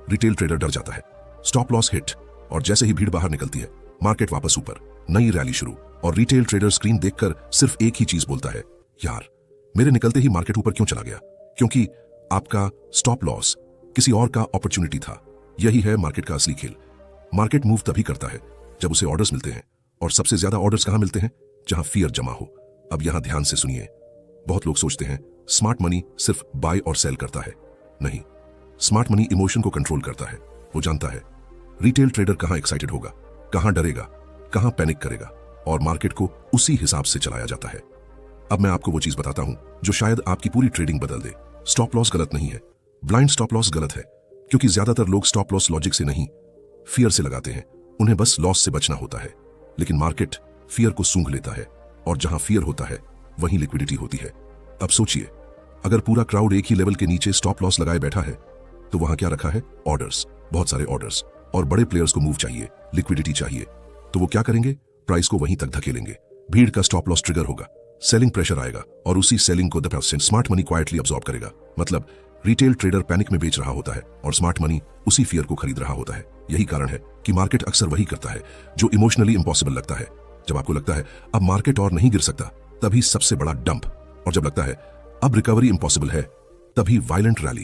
retail trader डर जाता है, स्टॉप लॉस हिट, और जैसे ही भीड़ बाहर निकलती है मार्केट वापस ऊपर, नई रैली शुरू। और रिटेल ट्रेडर स्क्रीन देखकर सिर्फ एक ही चीज बोलता है, यार मेरे निकलते ही मार्केट ऊपर क्यों चला गया? क्योंकि आपका स्टॉप लॉस किसी और का अपॉर्चुनिटी था। यही है मार्केट का असली खेल। मार्केट मूव तभी करता है जब उसे ऑर्डर्स मिलते हैं, और सबसे ज्यादा ऑर्डर्स कहां मिलते हैं? जहां फियर जमा हो। अब यहां ध्यान से सुनिए, बहुत लोग सोचते हैं स्मार्ट मनी सिर्फ बाय और सेल करता है। नहीं, स्मार्ट मनी इमोशन को कंट्रोल करता है। वो जानता है रिटेल ट्रेडर कहां एक्साइटेड होगा, कहां डरेगा, कहां पैनिक करेगा, और मार्केट को उसी हिसाब से चलाया जाता है। अब मैं आपको वो चीज बताता हूं जो शायद आपकी पूरी ट्रेडिंग बदल दे। स्टॉप लॉस गलत नहीं है, ब्लाइंड स्टॉप लॉस गलत है, क्योंकि ज्यादातर लोग स्टॉप लॉस लॉजिक से नहीं, फियर से लगाते हैं। उन्हें बस लॉस से बचना होता है। लेकिन मार्केट फियर को सूंघ लेता है, और जहां फियर होता है वहीं लिक्विडिटी होती है। अब सोचिए, अगर पूरा क्राउड एक ही लेवल के नीचे स्टॉप लॉस लगाए बैठा है, तो वहां क्या रखा है? ऑर्डर्स, बहुत सारे ऑर्डर्स। और बड़े प्लेयर्स को मूव चाहिए, लिक्विडिटी चाहिए, तो वो क्या करेंगे? प्राइस को वहीं तक धकेलेंगे। भीड़ का स्टॉप लॉस ट्रिगर होगा, सेलिंग प्रेशर आएगा, और उसी सेलिंग को the smart money quietly absorb करेगा। मतलब रिटेल ट्रेडर पैनिक में बेच रहा होता है, और स्मार्ट मनी उसी फियर को खरीद रहा होता है। यही कारण है कि मार्केट अक्सर वही करता है जो इमोशनली इंपॉसिबल लगता है। जब आपको लगता है अब मार्केट और नहीं गिर सकता, तभी सबसे बड़ा डंप। और जब लगता है अब रिकवरी इंपॉसिबल है, तभी वायलेंट रैली।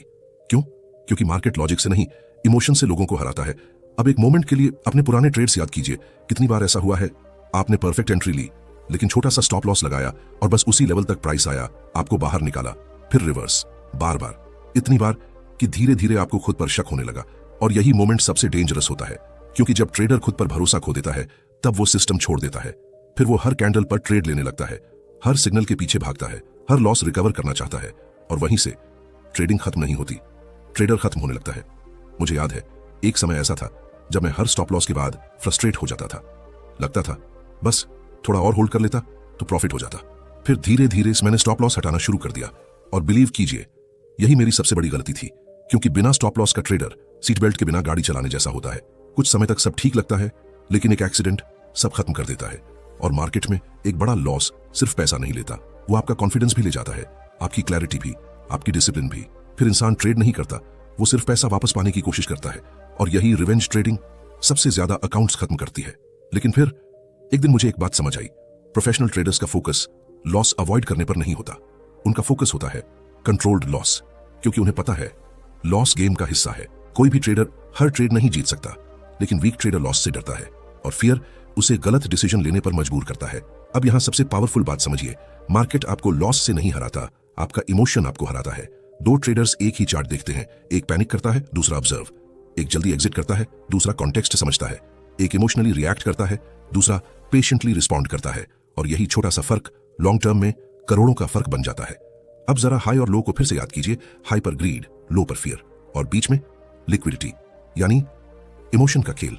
क्यों? क्योंकि मार्केट लॉजिक से नहीं, इमोशन से लोगों को हराता है। अब एक मोमेंट के लिए अपने पुराने ट्रेड्स याद कीजिए। कितनी बार ऐसा हुआ है, आपने परफेक्ट एंट्री ली, लेकिन छोटा सा स्टॉप लॉस लगाया, और बस उसी लेवल तक प्राइस आया, आपको बाहर निकाला, फिर रिवर्स, बार बार, इतनी बार कि धीरे धीरे आपको खुद पर शक होने लगा। और यही मोमेंट सबसे डेंजरस होता है, क्योंकि जब ट्रेडर खुद पर भरोसा खो देता है, तब वो सिस्टम छोड़ देता है। फिर वो हर कैंडल पर ट्रेड लेने लगता है, हर सिग्नल के पीछे भागता है, हर लॉस रिकवर करना चाहता है, और वहीं से ट्रेडिंग खत्म नहीं होती, ट्रेडर खत्म होने लगता है। मुझे याद है, एक समय ऐसा था जब मैं हर स्टॉप लॉस के बाद फ्रस्ट्रेट हो जाता था। लगता था बस थोड़ा और होल्ड कर लेता तो प्रॉफिट हो जाता। फिर धीरे धीरे मैंने स्टॉप लॉस हटाना शुरू कर दिया, और बिलीव कीजिए यही मेरी सबसे बड़ी गलती थी, क्योंकि बिना स्टॉप लॉस का ट्रेडर सीट बेल्ट के बिना गाड़ी चलाने जैसा होता है। कुछ समय तक सब ठीक लगता है, लेकिन एक एक्सीडेंट सब खत्म कर देता है। और मार्केट में एक बड़ा लॉस सिर्फ पैसा नहीं लेता, वो आपका कॉन्फिडेंस भी ले जाता है, आपकी क्लैरिटी भी, आपकी डिसिप्लिन भी। फिर इंसान ट्रेड नहीं करता, वो सिर्फ पैसा वापस पाने की कोशिश करता है, और यही रिवेंज ट्रेडिंग सबसे ज्यादा अकाउंट्स खत्म करती है। लेकिन फिर एक दिन मुझे एक बात समझ आई, प्रोफेशनल ट्रेडर्स का फोकस लॉस अवॉइड करने पर नहीं होता, उनका फोकस होता है कंट्रोल्ड लॉस, क्योंकि उन्हें पता है लॉस गेम का हिस्सा है। कोई भी ट्रेडर हर ट्रेड नहीं जीत सकता, लेकिन वीक ट्रेडर लॉस से डरता है, और फियर उसे गलत डिसीजन लेने पर मजबूर करता है। अब यहां सबसे पावरफुल बात समझिए, मार्केट आपको लॉस से नहीं हराता, आपका इमोशन आपको हराता है। दो ट्रेडर्स एक ही चार्ट देखते हैं, एक पैनिक करता है, दूसरा ऑब्जर्व। एक जल्दी एग्जिट करता है, दूसरा कॉन्टेक्स्ट समझता है। एक इमोशनली रिएक्ट करता है, दूसरा पेशेंटली रिस्पॉन्ड करता है। और यही छोटा सा फर्क लॉन्ग टर्म में करोड़ों का फर्क बन जाता है। अब जरा हाई और लो को फिर से याद कीजिए, हाई पर ग्रीड, लो पर फियर, और बीच में लिक्विडिटी, यानी इमोशन का खेल।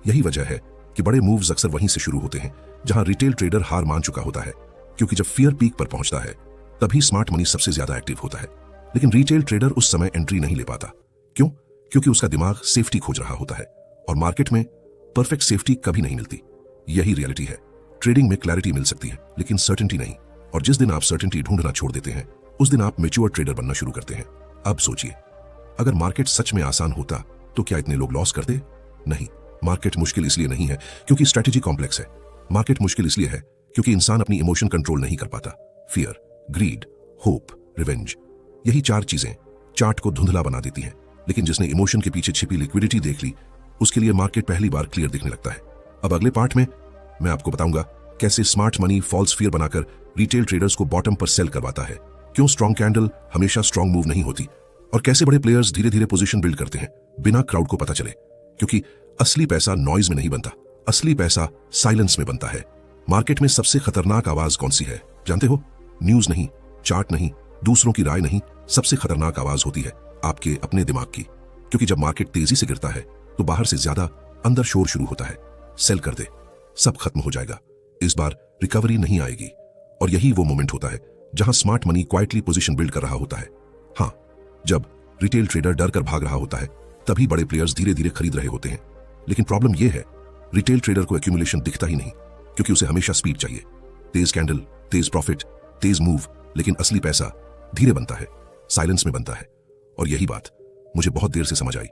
यही वजह है कि बड़े मूव्स अक्सर वहीं से शुरू होते हैं जहां रिटेल ट्रेडर हार मान चुका होता है, क्योंकि जब फियर पीक पर पहुंचता है तभी स्मार्ट मनी सबसे ज्यादा एक्टिव होता है। लेकिन रिटेल ट्रेडर उस समय एंट्री नहीं ले पाता। क्यों? क्योंकि उसका दिमाग सेफ्टी खोज रहा होता है, और मार्केट में परफेक्ट सेफ्टी कभी नहीं मिलती। यही रियलिटी है, ट्रेडिंग में क्लैरिटी मिल सकती है, लेकिन सर्टेनिटी नहीं। और जिस दिन आप सर्टेनिटी ढूंढना छोड़ देते हैं, उस दिन आप मैच्योर ट्रेडर बनना शुरू करते हैं। अब सोचिए, अगर मार्केट सच में आसान होता तो क्या इतने लोग लॉस करते? नहीं। मार्केट मुश्किल इसलिए नहीं है क्योंकि स्ट्रेटेजी कॉम्प्लेक्स है। मार्केट मुश्किल इसलिए है क्योंकि इंसान अपनी इमोशन कंट्रोल नहीं कर पाता। फियर, ग्रीड, होप, रिवेंज, यही चार चीजें चार्ट को धुंधला बना देती हैं। लेकिन जिसने इमोशन के पीछे छिपी लिक्विडिटी देख ली, उसके लिए मार्केट पहली बार क्लियर दिखने लगता है। अब अगले पार्ट में मैं आपको बताऊंगा कैसे स्मार्ट मनी फॉल्स फियर बनाकर रिटेल ट्रेडर्स को बॉटम पर सेल करवाता है, क्यों स्ट्रॉन्ग कैंडल हमेशा स्ट्रॉन्ग मूव नहीं होती, और कैसे बड़े प्लेयर्स धीरे धीरे पोजीशन बिल्ड करते हैं बिना क्राउड को पता चले। क्योंकि असली पैसा नॉइज में नहीं बनता, असली पैसा साइलेंस में बनता है। मार्केट में सबसे खतरनाक आवाज कौन सी है जानते हो? न्यूज नहीं, चार्ट नहीं, दूसरों की राय नहीं, सबसे खतरनाक आवाज होती है आपके अपने दिमाग की। क्योंकि जब मार्केट तेजी से गिरता है तो बाहर से ज्यादा अंदर शोर शुरू होता है, सेल कर दे, सब खत्म हो जाएगा, इस बार रिकवरी नहीं आएगी। और यही वो मोमेंट होता है जहां smart money quietly position build कर रहा होता है। हाँ, जब रिटेल ट्रेडर डर कर भाग रहा होता है तभी बड़े प्लेयर्स धीरे धीरे खरीद रहे होते हैं। लेकिन प्रॉब्लम यह है, रिटेल ट्रेडर को एक्यूमुलेशन दिखता ही नहीं, क्योंकि उसे हमेशा स्पीड चाहिए, तेज कैंडल, तेज प्रॉफिट, तेज मूव। लेकिन असली पैसा धीरे बनता है, साइलेंस में बनता है। और यही बात मुझे बहुत देर से समझ आई।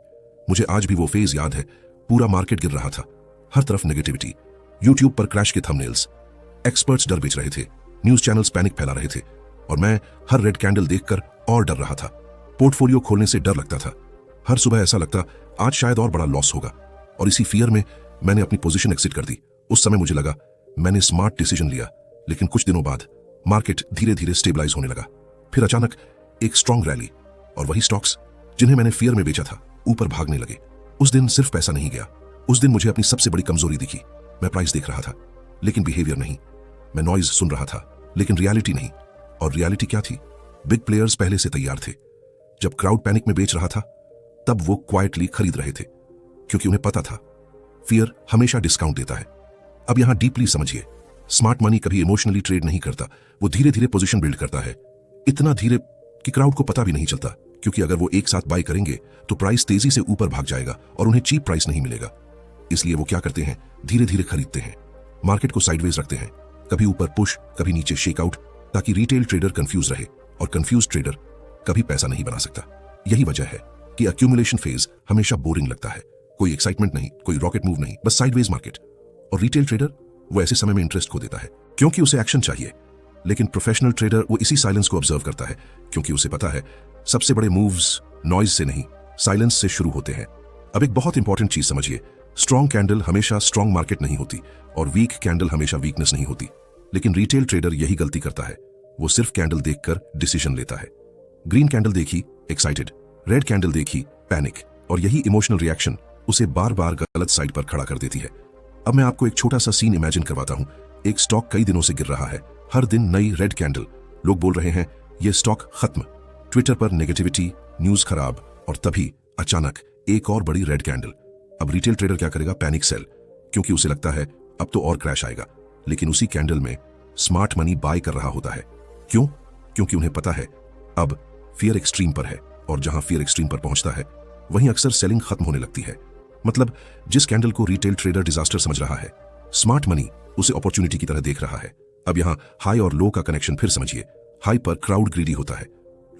मुझे आज भी वो फेज याद है, पूरा मार्केट गिर रहा था, हर तरफ नेगेटिविटी, यूट्यूब पर क्रैश के थंबनेल्स, एक्सपर्ट्स डर बेच रहे थे, न्यूज चैनल्स पैनिक फैला रहे थे, और मैं हर रेड कैंडल देखकर और डर रहा था। पोर्टफोलियो खोलने से डर लगता था, हर सुबह ऐसा लगता आज शायद और बड़ा लॉस होगा। और इसी फियर में मैंने अपनी पोजीशन एक्सिट कर दी। उस समय मुझे लगा मैंने स्मार्ट डिसीजन लिया, लेकिन कुछ दिनों बाद मार्केट धीरे धीरे स्टेबलाइज होने लगा। फिर अचानक एक स्ट्रॉन्ग रैली, और वही स्टॉक्स जिन्हें मैंने फियर में बेचा था ऊपर भागने लगे। उस दिन सिर्फ पैसा नहीं गया, उस दिन मुझे अपनी सबसे बड़ी कमजोरी दिखी। मैं प्राइस देख रहा था लेकिन बिहेवियर नहीं, मैं नॉइज सुन रहा था लेकिन रियलिटी नहीं। और रियलिटी क्या थी? बिग प्लेयर्स पहले से तैयार थे। जब क्राउड पैनिक में बेच रहा था तब वो क्वाइटली खरीद रहे थे, क्योंकि उन्हें पता था फियर हमेशा डिस्काउंट देता है। अब यहां डीपली समझिए, स्मार्ट मनी कभी इमोशनली ट्रेड नहीं करता, वो धीरे धीरे पोजीशन बिल्ड करता है, इतना धीरे कि क्राउड को पता भी नहीं चलता। क्योंकि अगर वो एक साथ बाय करेंगे तो प्राइस तेजी से ऊपर भाग जाएगा और उन्हें चीप प्राइस नहीं मिलेगा। इसलिए वो क्या करते हैं, धीरे धीरे खरीदते हैं, मार्केट को साइडवेज रखते हैं, कभी ऊपर पुश, कभी नीचे शेकआउट, ताकि रिटेल ट्रेडर कंफ्यूज रहे, और कंफ्यूज ट्रेडर कभी पैसा नहीं बना सकता। यही वजह है कि एक्यूमुलेशन फेज हमेशा बोरिंग लगता है, कोई एक्साइटमेंट नहीं, कोई रॉकेट मूव नहीं, बस साइडवेज मार्केट। और रिटेल ट्रेडर वो ऐसे समय में इंटरेस्ट खो देता है क्योंकि उसे एक्शन चाहिए। लेकिन प्रोफेशनल ट्रेडर वो इसी साइलेंस को ऑब्जर्व करता है, क्योंकि उसे पता है सबसे बड़े मूव्स नॉइज से नहीं, साइलेंस से शुरू होते हैं। अब एक बहुत इंपॉर्टेंट चीज समझिए, स्ट्रॉन्ग कैंडल हमेशा स्ट्रॉन्ग मार्केट नहीं होती, और वीक कैंडल हमेशा वीकनेस नहीं होती। लेकिन रिटेल ट्रेडर यही गलती करता है, वो सिर्फ कैंडल देखकर डिसीजन लेता है। ग्रीन कैंडल देखी, एक्साइटेड, रेड कैंडल देखी, पैनिक, और यही इमोशनल रिएक्शन उसे बार बार गलत साइड पर खड़ा कर देती है। अब मैं आपको एक छोटा सा सीन इमेजिन करवाता हूं। एक स्टॉक कई दिनों से गिर रहा है, हर दिन नई रेड कैंडल, लोग बोल रहे हैं ये स्टॉक खत्म, ट्विटर पर नेगेटिविटी, न्यूज खराब, और तभी अचानक एक और बड़ी रेड कैंडल। अब रिटेल ट्रेडर क्या करेगा? पैनिक सेल, क्योंकि उसे लगता है अब तो और क्रैश आएगा। लेकिन उसी कैंडल में स्मार्ट मनी बाय कर रहा होता है। क्यों? क्योंकि उन्हें पता है अब फियर एक्सट्रीम पर है, और जहां फियर एक्सट्रीम पर पहुंचता है वहीं अक्सर सेलिंग खत्म होने लगती है। मतलब जिस कैंडल को रिटेल ट्रेडर डिजास्टर समझ रहा है, स्मार्ट मनी उसे अपॉर्चुनिटी की तरह देख रहा है। अब यहां हाई और लो का कनेक्शन फिर समझिए। हाई पर क्राउड ग्रीडी होता है,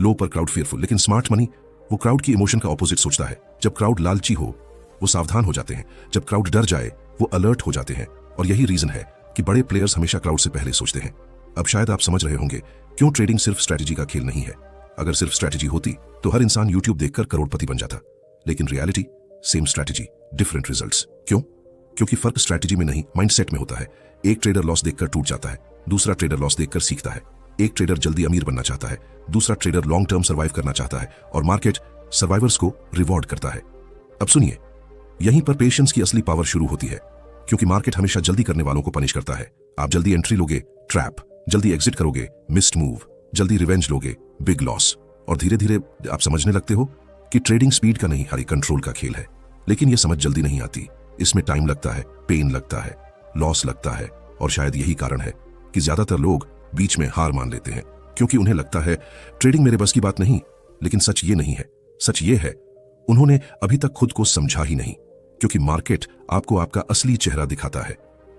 लो पर क्राउड फेयरफुल। लेकिन स्मार्ट मनी वो क्राउड की इमोशन का ऑपोजिट सोचता है। जब क्राउड लालची हो वो सावधान हो जाते हैं, जब क्राउड डर जाए वो अलर्ट हो जाते हैं। और यही रीजन है कि बड़े प्लेयर्स हमेशा क्राउड से पहले सोचते हैं। अब शायद आप समझ रहे होंगे क्यों ट्रेडिंग सिर्फ स्ट्रैटेजी का खेल नहीं है। अगर सिर्फ स्ट्रैटेजी होती तो हर इंसान यूट्यूब देखकर करोड़पति बन जाता। लेकिन reality, same strategy, different results. क्यों? क्योंकि फर्क स्ट्रैटेजी में नहीं, माइंडसेट में होता है। एक ट्रेडर लॉस देखकर टूट जाता है, दूसरा ट्रेडर लॉस देखकर सीखता है। एक ट्रेडर जल्दी अमीर बनना चाहता है, दूसरा ट्रेडर लॉन्ग टर्म सर्वाइव करना चाहता है, और मार्केट सर्वाइवर्स को रिवॉर्ड करता है। अब सुनिए, यहीं पर पेशेंस की असली पावर शुरू होती है, क्योंकि मार्केट हमेशा जल्दी करने वालों को पनिश करता है। आप जल्दी एंट्री लोगे, ट्रैप, जल्दी एग्जिट करोगे, मिस्ड मूव, जल्दी रिवेंज लोगे, बिग लॉस। और धीरे धीरे आप समझने लगते हो कि ट्रेडिंग स्पीड का नहीं, हरी कंट्रोल का खेल है। लेकिन यह समझ जल्दी नहीं आती, इसमें टाइम लगता है, पेन लगता है, लॉस लगता है। और शायद यही कारण है कि ज्यादातर लोग बीच में हार मान लेते हैं, क्योंकि उन्हें लगता है ट्रेडिंग मेरे बस की बात नहीं। लेकिन सच ये नहीं है, सच ये है उन्होंने अभी तक खुद को समझा ही नहीं, क्योंकि मार्केट आपको आपका असली चेहरा दिखाता है।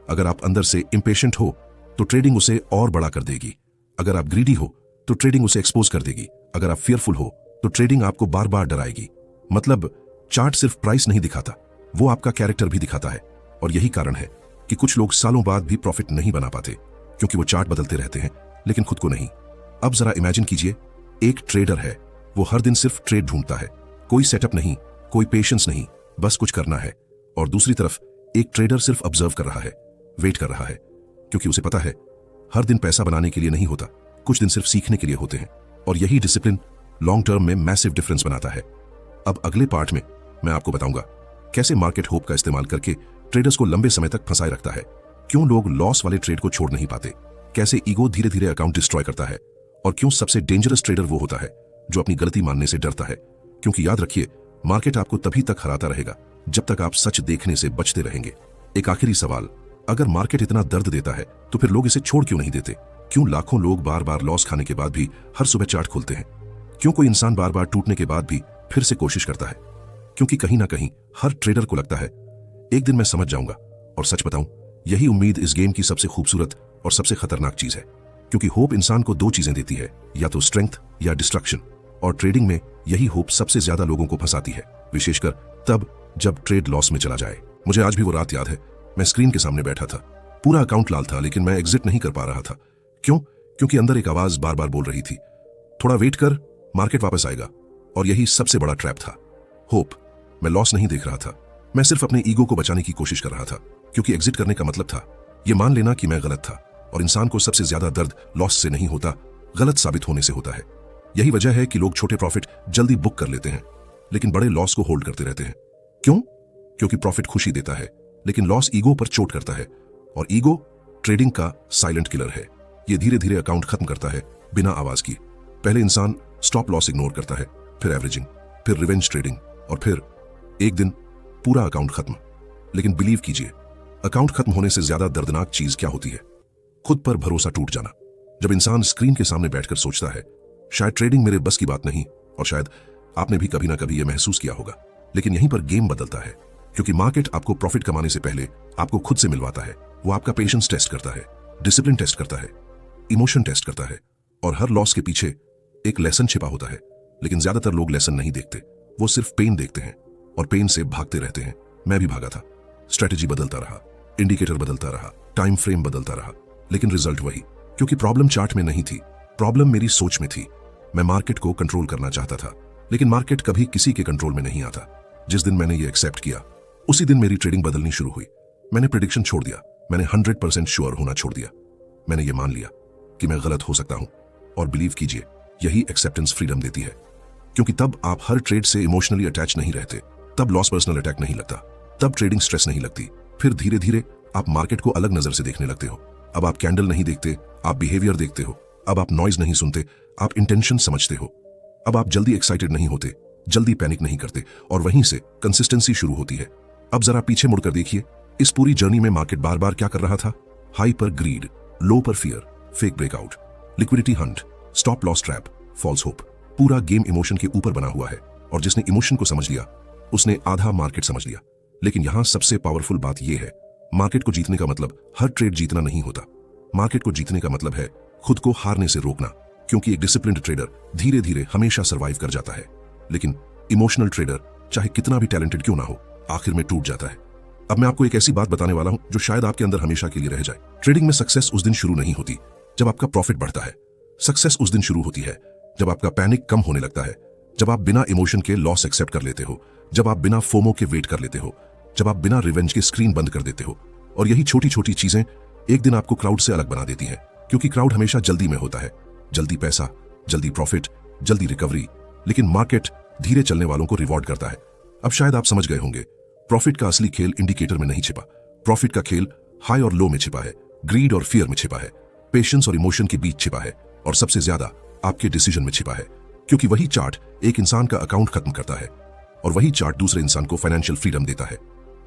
अगर आप अंदर से इंपेशेंट हो तो ट्रेडिंग उसे और बड़ा कर देगी। अगर आप ग्रीडी हो तो ट्रेडिंग उसे एक्सपोज कर देगी। अगर आप फियरफुल हो तो ट्रेडिंग आपको बार बार डराएगी। मतलब चार्ट सिर्फ प्राइस नहीं दिखाता, वो आपका कैरेक्टर भी दिखाता है। और यही कारण है कि कुछ लोग सालों बाद भी प्रॉफिट नहीं बना पाते, क्योंकि वो चार्ट बदलते रहते हैं लेकिन खुद को नहीं। अब जरा इमेजिन कीजिए, एक ट्रेडर है, वो हर दिन सिर्फ ट्रेड ढूंढता है, कोई सेटअप नहीं, कोई पेशेंस नहीं, बस कुछ करना है। और दूसरी तरफ एक ट्रेडर सिर्फ ऑब्जर्व कर रहा है, वेट कर रहा है, क्योंकि उसे पता है हर दिन पैसा बनाने के लिए नहीं होता, कुछ दिन सिर्फ सीखने के लिए होते हैं। और यही डिसिप्लिन लॉन्ग टर्म में मैसिव डिफरेंस बनाता है। अब अगले पार्ट में मैं आपको बताऊंगा कैसे मार्केट होप का इस्तेमाल करके ट्रेडर्स को लंबे समय तक फंसाए रखता है, क्यों लोग लॉस वाले ट्रेड को छोड़ नहीं पाते, कैसे ईगो धीरे धीरे अकाउंट डिस्ट्रॉय करता है, और क्यों सबसे डेंजरस ट्रेडर वो होता है जो अपनी गलती मानने से डरता है। क्योंकि याद रखिए, मार्केट आपको तभी तक हराता रहेगा जब तक आप सच देखने से बचते रहेंगे। एक आखिरी सवाल, अगर मार्केट इतना दर्द देता है तो फिर लोग इसे छोड़ क्यों नहीं देते? क्यों लाखों लोग बार बार लॉस खाने के बाद भी हर सुबह चार्ट खोलते हैं? क्यों कोई इंसान बार बार टूटने के बाद भी फिर से कोशिश करता है? क्योंकि कहीं ना कहीं हर ट्रेडर को लगता है एक दिन मैं समझ जाऊंगा। और सच बताऊं, यही उम्मीद इस गेम की सबसे खूबसूरत और सबसे खतरनाक चीज है। क्योंकि होप इंसान को दो चीजें देती है, या तो स्ट्रेंथ या डिस्ट्रक्शन। और ट्रेडिंग में यही होप सबसे ज्यादा लोगों को फंसाती है, विशेषकर तब जब ट्रेड लॉस में चला जाए। मुझे आज भी वो रात याद है, मैं स्क्रीन के सामने बैठा था, पूरा अकाउंट लाल था, लेकिन मैं एग्जिट नहीं कर पा रहा था। क्यों? क्योंकि अंदर एक आवाज बार बार बोल रही थी, थोड़ा वेट कर, मार्केट वापस आएगा। और यही सबसे बड़ा ट्रैप था, होप। मैं लॉस नहीं देख रहा था, मैं सिर्फ अपने ईगो को बचाने की कोशिश कर रहा था। क्योंकि एग्जिट करने का मतलब था यह मान लेना कि मैं गलत था। और इंसान को सबसे ज्यादा दर्द लॉस से नहीं होता, गलत साबित होने से होता है। यही वजह है कि लोग छोटे प्रॉफिट जल्दी बुक कर लेते हैं, लेकिन बड़े लॉस को होल्ड करते रहते हैं। क्यों? क्योंकि प्रॉफिट खुशी देता है, लेकिन लॉस ईगो पर चोट करता है। और ईगो ट्रेडिंग का साइलेंट किलर है। यह धीरे धीरे अकाउंट खत्म करता है बिना आवाज की। पहले इंसान स्टॉप लॉस इग्नोर करता है, फिर एवरेजिंग, फिर रिवेंज ट्रेडिंग, और फिर एक दिन पूरा अकाउंट खत्म। लेकिन बिलीव कीजिए, अकाउंट खत्म होने से ज्यादा दर्दनाक चीज क्या होती है? खुद पर भरोसा टूट जाना। जब इंसान स्क्रीन के सामने बैठकर सोचता है, शायद ट्रेडिंग मेरे बस की बात नहीं, और शायद आपने भी कभी ना कभी यह महसूस किया होगा। लेकिन यहीं पर गेम बदलता है, क्योंकि मार्केट आपको प्रॉफिट कमाने से पहले आपको खुद से मिलवाता है। वो आपका पेशेंस टेस्ट करता है, डिसिप्लिन टेस्ट करता है, इमोशन टेस्ट करता है। और हर लॉस के पीछे एक लेसन छिपा होता है। लेकिन ज्यादातर लोग लेसन नहीं देखते, वो सिर्फ पेन देखते हैं और पेन से भागते रहते हैं। मैं भी भागा था, स्ट्रेटेजी बदलता रहा, इंडिकेटर बदलता रहा, टाइम फ्रेम बदलता रहा, लेकिन रिजल्ट वही। क्योंकि प्रॉब्लम चार्ट में नहीं थी, प्रॉब्लम मेरी सोच में थी। मैं मार्केट को कंट्रोल करना चाहता था, लेकिन मार्केट कभी किसी के कंट्रोल में नहीं आता। जिस दिन मैंने ये एक्सेप्ट किया, उसी दिन मेरी ट्रेडिंग बदलनी शुरू हुई। मैंने प्रेडिक्शन छोड़ दिया, मैंने 100% श्योर होना छोड़ दिया। मैंने ये मान लिया कि मैं गलत हो सकता हूं। और बिलीव कीजिए, यही एक्सेप्टेंस फ्रीडम देती है। क्योंकि तब आप हर ट्रेड से इमोशनली अटैच नहीं रहते, तब लॉस पर्सनल अटैक नहीं लगता, तब ट्रेडिंग स्ट्रेस नहीं लगती। फिर धीरे धीरे आप मार्केट को अलग नजर से देखने लगते हो। अब आप कैंडल नहीं देखते, आप बिहेवियर देखते हो। अब आप नॉइज नहीं सुनते, आप इंटेंशन समझते हो। अब आप जल्दी एक्साइटेड नहीं होते, जल्दी पैनिक नहीं करते, और वहीं से कंसिस्टेंसी शुरू होती है। अब जरा पीछे मुड़कर देखिए, इस पूरी जर्नी में मार्केट बार बार क्या कर रहा था? हाई पर ग्रीड, लो पर fear, fake breakout, liquidity hunt, stop loss trap, false hope. पूरा गेम इमोशन के ऊपर बना हुआ है, और जिसने इमोशन को समझ लिया उसने आधा मार्केट समझ लिया। लेकिन यहां सबसे पावरफुल बात यह है, मार्केट को जीतने का मतलब हर ट्रेड जीतना नहीं होता। मार्केट को जीतने का मतलब है खुद को हारने से रोकना। क्योंकि एक डिसिप्लिन्ड ट्रेडर धीरे धीरे हमेशा सर्वाइव कर जाता है, लेकिन इमोशनल ट्रेडर चाहे कितना भी टैलेंटेड क्यों ना हो, आखिर में टूट जाता है। अब मैं आपको एक ऐसी बात बताने वाला हूं जो शायद आपके अंदर हमेशा के लिए रह जाए। ट्रेडिंग में सक्सेस उस दिन शुरू नहीं होती जब आपका प्रॉफिट बढ़ता है। सक्सेस उस दिन शुरू होती है जब आपका पैनिक कम होने लगता है, जब आप बिना इमोशन के लॉस एक्सेप्ट कर लेते हो, जब आप बिना फोमो के वेट कर लेते हो, जब आप बिना रिवेंज के स्क्रीन बंद कर देते हो। और यही छोटी छोटी चीजें एक दिन आपको क्राउड से अलग बना देती हैं। क्योंकि क्राउड हमेशा जल्दी में होता है, जल्दी पैसा, जल्दी प्रॉफिट, जल्दी रिकवरी। लेकिन मार्केट धीरे चलने वालों को रिवॉर्ड करता है। अब शायद आप समझ गए होंगे, प्रॉफिट का असली खेल इंडिकेटर में नहीं छिपा। प्रॉफिट का खेल हाई और लो में छिपा है, ग्रीड और फियर में छिपा है, पेशेंस और इमोशन के बीच छिपा है, और सबसे ज्यादा आपके डिसीजन में छिपा है। क्योंकि वही चार्ट एक इंसान का अकाउंट खत्म करता है, और वही चार्ट दूसरे इंसान को फाइनेंशियल फ्रीडम देता है।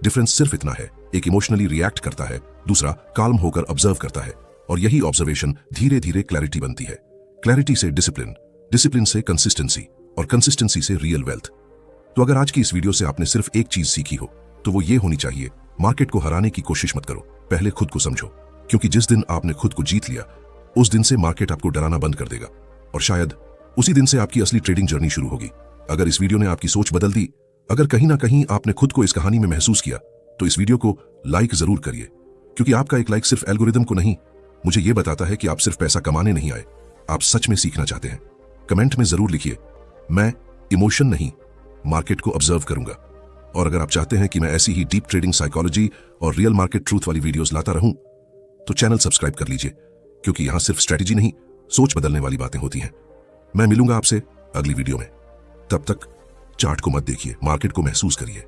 डिफरेंस सिर्फ इतना है, एक इमोशनली रिएक्ट करता है, दूसरा काल्म होकर ऑब्जर्व करता है। और यही ऑब्जर्वेशन धीरे धीरे क्लैरिटी बनती है, क्लैरिटी से डिसिप्लिन, डिसिप्लिन से कंसिस्टेंसी, और कंसिस्टेंसी से रियल वेल्थ। तो अगर आज की इस वीडियो से आपने सिर्फ एक चीज सीखी हो तो वो ये होनी चाहिए, मार्केट को हराने की कोशिश मत करो, पहले खुद को समझो। क्योंकि जिस दिन आपने खुद को जीत लिया, उस दिन से मार्केट आपको डराना बंद कर देगा, और शायद उसी दिन से आपकी असली ट्रेडिंग जर्नी शुरू होगी। अगर इस वीडियो ने आपकी सोच बदल दी, अगर कहीं ना कहीं आपने खुद को इस कहानी में महसूस किया, तो इस वीडियो को लाइक जरूर करिए। क्योंकि आपका एक लाइक सिर्फ एल्गोरिदम को नहीं, मुझे यह बताता है कि आप सिर्फ पैसा कमाने नहीं आए, आप सच में सीखना चाहते हैं। कमेंट में जरूर लिखिए, मैं इमोशन नहीं, मार्केट को ऑब्जर्व करूंगा। और अगर आप चाहते हैं कि मैं ऐसी ही डीप ट्रेडिंग साइकोलॉजी और रियल मार्केट ट्रूथ वाली वीडियोस लाता रहूं, तो चैनल सब्सक्राइब कर लीजिए। क्योंकि यहां सिर्फ स्ट्रेटेजी नहीं, सोच बदलने वाली बातें होती हैं। मैं मिलूंगा आपसे अगली वीडियो में। तब तक चार्ट को मत देखिए, मार्केट को महसूस करिए।